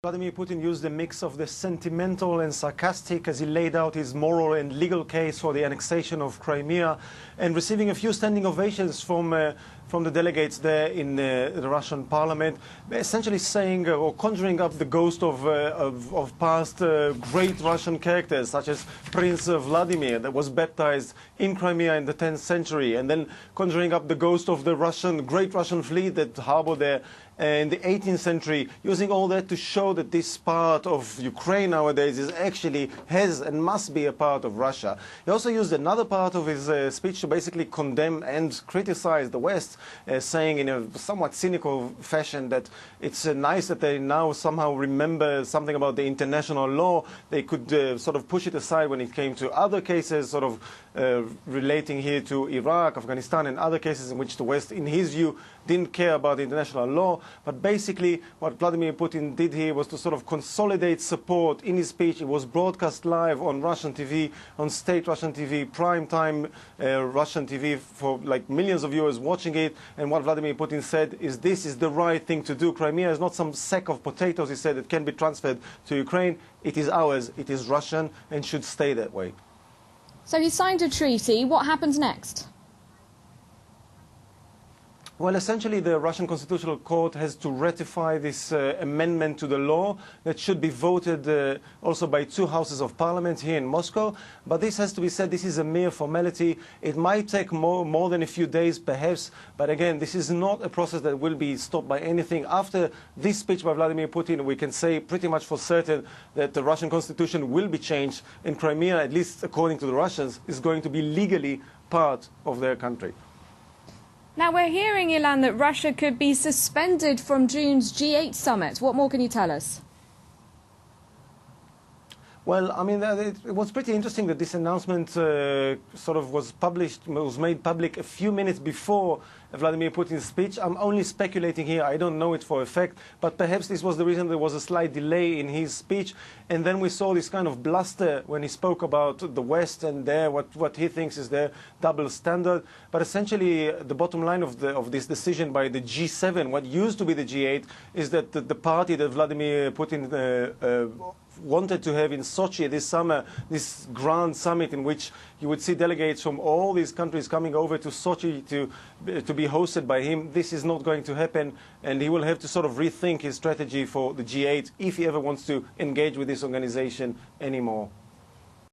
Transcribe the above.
Vladimir Putin used a mix of the sentimental and sarcastic as he laid out his moral and legal case for the annexation of Crimea, and receiving a few standing ovations from the delegates there in the Russian parliament, essentially saying or conjuring up the ghost of past great Russian characters, such as Prince Vladimir, that was baptized in Crimea in the 10th century, and then conjuring up the ghost of the great Russian fleet that harbored there in the 18th century, using all that to show that this part of Ukraine nowadays has and must be a part of Russia. He also used another part of his speech to basically condemn and criticize the West, saying in a somewhat cynical fashion that it's nice that they now somehow remember something about the international law. They could sort of push it aside when it came to other cases, sort of relating here to Iraq, Afghanistan, and other cases in which the West, in his view, didn't care about the international law. But basically, what Vladimir Putin did here was to sort of consolidate support in his speech. It was broadcast live on Russian TV, on state Russian TV, prime time Russian TV, for like millions of viewers watching it. And what Vladimir Putin said is, this is the right thing to do. Crimea is not some sack of potatoes, he said, that can be transferred to Ukraine. It is ours, it is Russian, and should stay that way. So he signed a treaty. What happens next? Well, essentially, the Russian Constitutional Court has to ratify this amendment to the law that should be voted also by two houses of parliament here in Moscow. But this has to be said, this is a mere formality. It might take more than a few days, perhaps. But again, this is not a process that will be stopped by anything. After this speech by Vladimir Putin, we can say pretty much for certain that the Russian constitution will be changed, and Crimea, at least according to the Russians, is going to be legally part of their country. Now, we're hearing, Ilan, that Russia could be suspended from June's G8 summit. What more can you tell us? Well, I mean, it was pretty interesting that this announcement sort of was made public a few minutes before Vladimir Putin's speech. I'm only speculating here. I don't know it for a fact, but perhaps this was the reason there was a slight delay in his speech. And then we saw this kind of bluster when he spoke about the West and what he thinks is their double standard. But essentially, the bottom line of this decision by the G7, what used to be the G8, is that the party that Vladimir Putin wanted to have in Sochi this summer, this grand summit in which you would see delegates from all these countries coming over to Sochi to be hosted by him. This is not going to happen, and he will have to sort of rethink his strategy for the G8 if he ever wants to engage with this organization anymore.